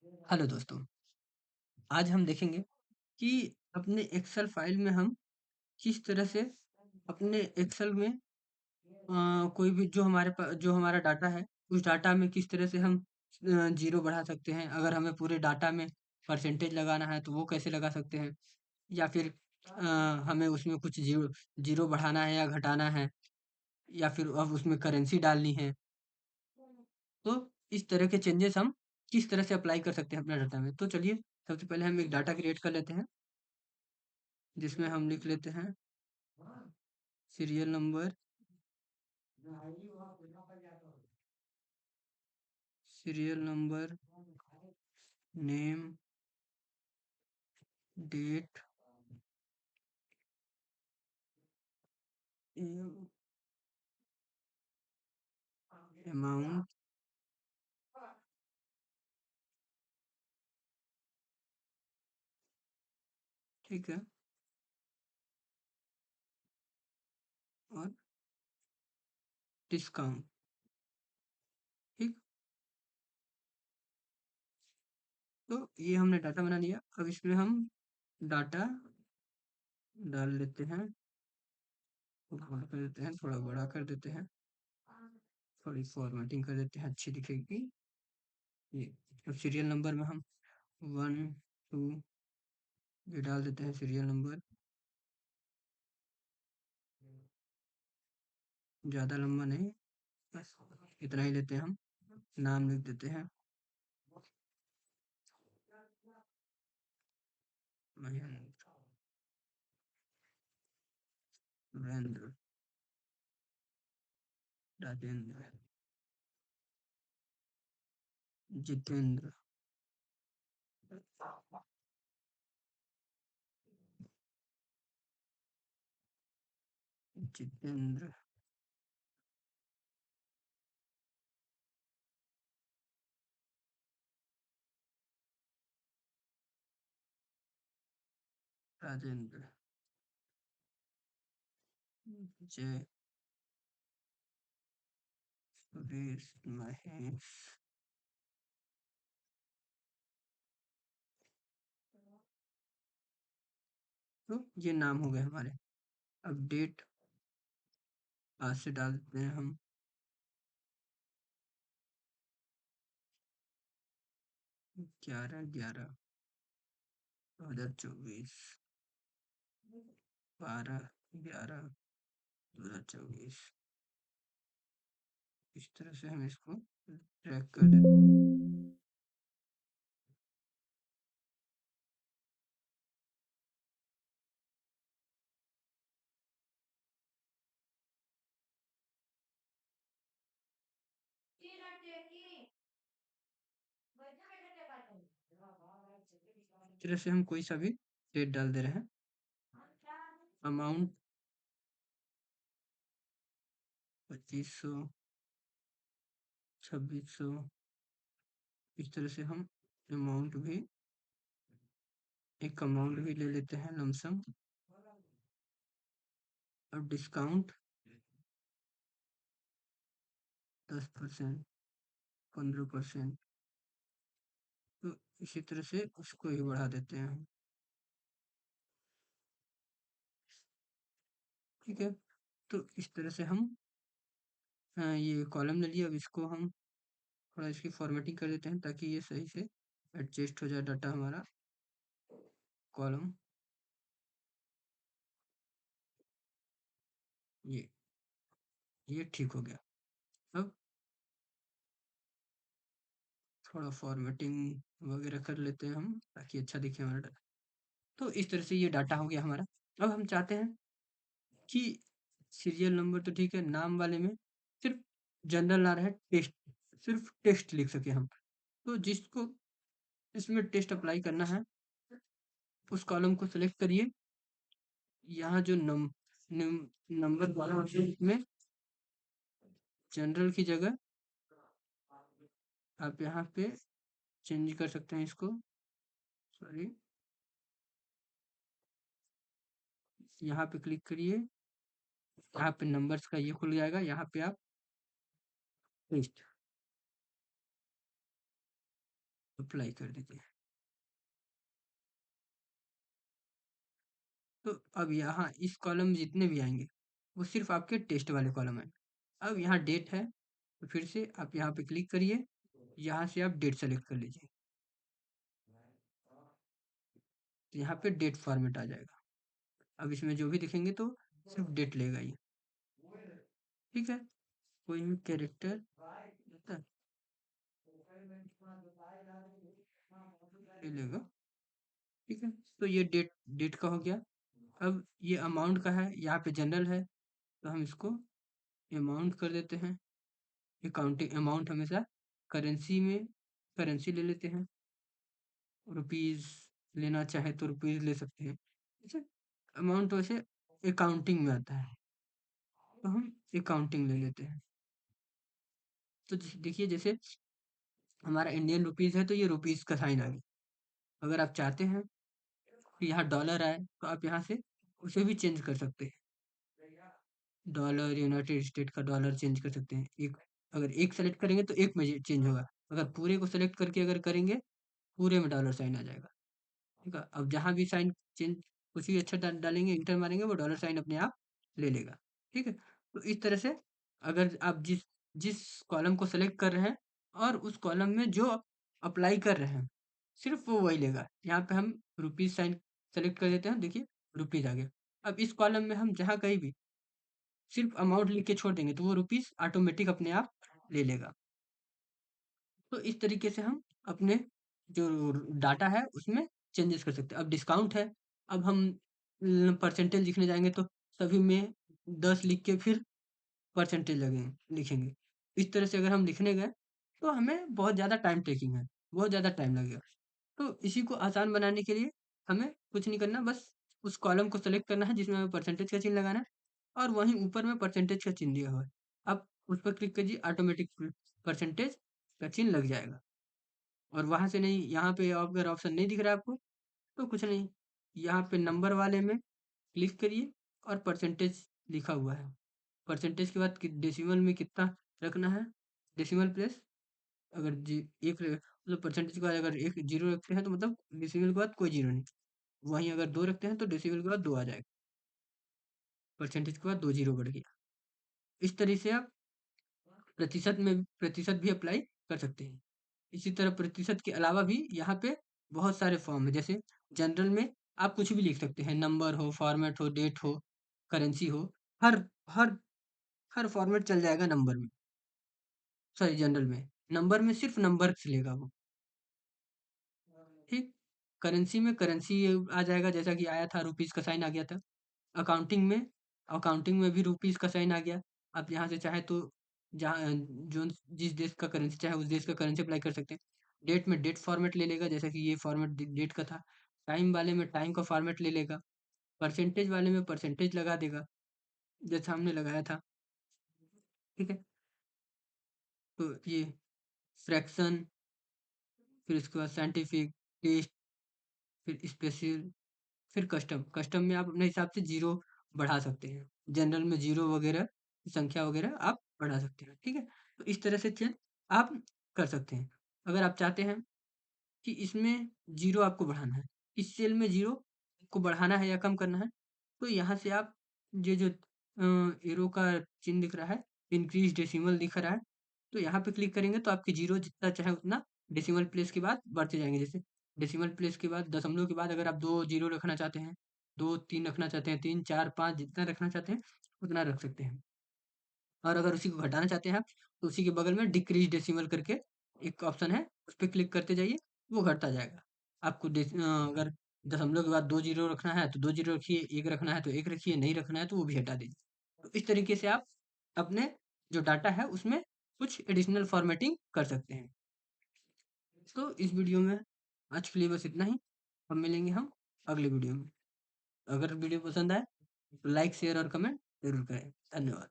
Hello दोस्तों, आज हम देखेंगे कि अपने एक्सेल फाइल में हम किस तरह से अपने एक्सेल में कोई भी जो हमारा डाटा है, उस डाटा में किस तरह से हम ज़ीरो बढ़ा सकते हैं। अगर हमें पूरे डाटा में परसेंटेज लगाना है, तो वो कैसे लगा सकते हैं? या फिर अ, हमें उसमें कुछ ज़ीरो बढ़ाना है या घटाना है, या फिर अब उसमें करेंसी डालनी है। तो इस तरह के चेंजेस हम किस तरह से अप्लाई कर सकते हैं अपने डाटा में। तो चलिए, सबसे पहले हम एक डाटा क्रिएट कर लेते हैं, जिसमें हम लिख लेते हैं serial number, serial number, name, date, amount, ठीक है, और डिस्काउंट, ठीक। तो ये हमने डाटा बना लिया। अब इसमें हम डाटा डाल लेते हैं, थोड़ा बड़ा कर देते हैं, थोड़ा बड़ा कर देते हैं, थोड़ी फॉर्मेटिंग कर देते हैं, अच्छी दिखेगी ये। अब सीरियल नंबर में हम 1 2 ये डाल देते हैं सीरियल नंबर। ज़्यादा लंबा नहीं, बस इतना ही लेते हैं हम। नाम लिख देते हैं महेंद्र, वीरेंद्र, राजेंद्र, जितेंद्र, जितेंद्र, राजेंद्र, जय, सुरेश, महेश। तो ये नाम हो गए हमारे। अब डेट आज से डाल देते हैं हम 11/11/2024, 12/11/2024। इस तरह से हम इसको ट्रैक कर देते हैं। इस तरह से हम कोई सा भी डेट डाल दे रहे हैं। अमाउंट 2500, 2600। इस तरह से हम अमाउंट भी एक अमाउंट भी ले लेते हैं लमसम। और डिस्काउंट 10%, 15%। तो इसी तरह से उसको ही बढ़ा देते हैं हम, ठीक है। तो इस तरह से हम ये कॉलम ले लिया। अब इसको हम थोड़ा इसकी फॉर्मेटिंग कर देते हैं, ताकि ये सही से एडजस्ट हो जाए डाटा हमारा। कॉलम ये ये ठीक हो गया। अब थोड़ा फॉर्मेटिंग वगैरह कर लेते हैं हम, ताकि अच्छा दिखे हमारा डाटा। तो इस तरह से ये डाटा हो गया हमारा। अब हम चाहते हैं कि सीरियल नंबर तो ठीक है, नाम वाले में सिर्फ जनरल ना रहे, टेस्ट, सिर्फ टेस्ट लिख सके हम। तो जिसको इसमें टेस्ट अप्लाई करना है, उस कॉलम को सिलेक्ट करिए। यहाँ जो नंबर वाला होता है, इसमें जनरल की जगह आप यहाँ पे चेंज कर सकते हैं इसको। सॉरी, यहाँ पे क्लिक करिए, यहाँ पे नंबर्स का ये खुल जाएगा, यहाँ पे आप पेस्ट, अप्लाई कर दीजिए। तो अब यहाँ इस कॉलम में जितने भी आएँगे, वो सिर्फ़ आपके टेस्ट वाले कॉलम हैं। अब यहाँ डेट है, तो फिर से आप यहाँ पे क्लिक करिए, यहाँ से आप डेट सेलेक्ट कर लीजिए। तो यहाँ पे डेट फॉर्मेट आ जाएगा। अब इसमें जो भी लिखेंगे तो सिर्फ़ डेट लेगा ये, ठीक है? कोई भी कैरेक्टर होता है, ले लेगा, ठीक है? तो ये डेट डेट का हो गया। अब ये अमाउंट का है, यहाँ पे जनरल है, तो हम इसको अमाउंट कर देते हैं। अकाउंटिंग अमाउंट हमेशा करेंसी में करेंसी ले लेते हैं। रुपीज़ लेना चाहे तो रुपीज़ ले सकते हैं। ठीक है? अमाउंट वैसे अकाउंटिंग में आता है, तो हम अकाउंटिंग ले लेते हैं। तो देखिए जैसे हमारा इंडियन रुपीज़ है तो ये रुपीज़ का साइन आ गया। अगर आप चाहते हैं कि यहाँ डॉलर आए तो आप यहाँ से उसे भी चेंज कर सकते हैं। डॉलर यूनाइटेड स्टेट का डॉलर चेंज कर सकते हैं। एक अगर एक सेलेक्ट करेंगे तो एक में चेंज होगा। अगर पूरे को सेलेक्ट करके अगर करेंगे, पूरे में डॉलर साइन आ जाएगा। ठीक है? अब जहाँ भी साइन चेंज कुछ भी अच्छा डालेंगे, इंटर मारेंगे, वो डॉलर साइन अपने आप ले लेगा। ठीक है? तो इस तरह से अगर आप जिस जिस कॉलम को सेलेक्ट कर रहे हैं और उस कॉलम में जो अप्लाई कर रहे हैं, सिर्फ़ वो वही लेगा। यहाँ पे हम रुपीज़ साइन सेलेक्ट कर देते हैं, देखिए रुपीज़ आ गया। अब इस कॉलम में हम जहाँ कहीं भी सिर्फ़ अमाउंट लिख के छोड़ देंगे, तो वो रुपीज़ ऑटोमेटिक अपने आप ले लेगा। तो इस तरीके से हम अपने जो डाटा है उसमें चेंजेस कर सकते हैं। अब डिस्काउंट है, अब हम परसेंटेज लिखने जाएँगे तो सभी में 10 लिख के फिर परसेंटेज लगेंगे लिखेंगे। इस तरह से अगर हम लिखने गए तो हमें बहुत ज़्यादा टाइम टेकिंग है, बहुत ज़्यादा टाइम लगेगा। तो इसी को आसान बनाने के लिए हमें कुछ नहीं करना, बस उस कॉलम को सेलेक्ट करना है जिसमें हमें परसेंटेज का चिन्ह लगाना है और वहीं ऊपर में परसेंटेज का चिन्ह दिया हुआ है। आप उस पर क्लिक कीजिए, ऑटोमेटिक परसेंटेज का चिन्ह लग जाएगा। और वहाँ से नहीं, यहाँ पे अगर ऑप्शन नहीं दिख रहा है आपको तो कुछ नहीं, यहाँ पे नंबर वाले में क्लिक करिए और परसेंटेज लिखा हुआ है। परसेंटेज के बाद डेसिमल में कितना रखना है, डेसिमल प्लेस, अगर जी एक मतलब परसेंटेज के बाद अगर एक जीरो रखते हैं तो मतलब डेसिमल के बाद कोई जीरो नहीं, वहीं अगर दो रखते हैं तो डेसिमल के बाद दो आ जाएगा, परसेंटेज के बाद दो जीरो बढ़ गया। इस तरह से आप प्रतिशत भी अप्लाई कर सकते हैं। इसी तरह प्रतिशत के अलावा भी यहाँ पे बहुत सारे फॉर्म है, जैसे जनरल में आप कुछ भी लिख सकते हैं, नंबर हो, फॉर्मेट हो, डेट हो, करेंसी हो, हर हर हर फॉर्मेट चल जाएगा नंबर में, सॉरी जनरल में। नंबर में सिर्फ नंबर चलेगा वो, ठीक। करेंसी में करेंसी आ जाएगा, जैसा कि आया था रुपीज़ का साइन आ गया था। अकाउंटिंग में अकाउंटिंग में भी रुपीज़ का साइन आ गया। आप यहाँ से चाहे तो जहाँ जो जिस देश का करेंसी चाहे उस देश का करेंसी अप्लाई कर सकते हैं। डेट में डेट फॉर्मेट ले लेगा, जैसा कि ये फॉर्मेट डेट का था। टाइम वाले में टाइम का फॉर्मेट ले लेगा। परसेंटेज वाले में परसेंटेज लगा देगा, जैसा हमने लगाया था। ठीक है? तो ये फ्रैक्शन, फिर उसके बाद साइंटिफिक, टेस्ट, फिर स्पेशल, फिर कस्टम। कस्टम में आप अपने हिसाब से ज़ीरो बढ़ा सकते हैं। जनरल में ज़ीरो वगैरह, संख्या वगैरह आप बढ़ा सकते हैं, ठीक है? तो इस तरह से चेंज आप कर सकते हैं। अगर आप चाहते हैं कि इसमें ज़ीरो आपको बढ़ाना है, इस सेल में ज़ीरो को बढ़ाना है या कम करना है, तो यहाँ से आप ये जो एरो का चिन्ह दिख रहा है, इंक्रीज़ डेसिमल दिख रहा है, तो यहाँ पे क्लिक करेंगे तो आपके ज़ीरो जितना चाहे उतना डेसिमल प्लेस के बाद बढ़ते जाएँगे। जैसे डेसिमल प्लेस के बाद दशमलव के बाद अगर आप 2 ज़ीरो रखना चाहते हैं, 2, 3 रखना चाहते हैं, 3, 4, 5 जितना रखना चाहते हैं, उतना रख सकते हैं। और अगर उसी को घटाना चाहते हैं आप, तो उसी के बगल में डिक्रीज़ डेसिमल करके एक ऑप्शन है, उस पे क्लिक करते जाइए, वो घटता जाएगा। आपको अगर दशमलव के बाद 2 ज़ीरो रखना है, तो 2 ज़ीरो रखिए, 1 रखना है तो 1 रखिए, नहीं रखना है तो वो भी हटा दीजिए। तो इस तरीके से आप अपने जो डाटा है, उसमें कुछ एडिशनल फ़ॉर्मेटिंग कर सकते हैं। तो इस वीडियो में आज के लिए बस इतना ही। अब मिलेंगे हम अगले वीडियो में। अगर वीडियो पसंद आए, तो लाइक, शेयर और कमेंट ज़रूर करें। धन्यवाद।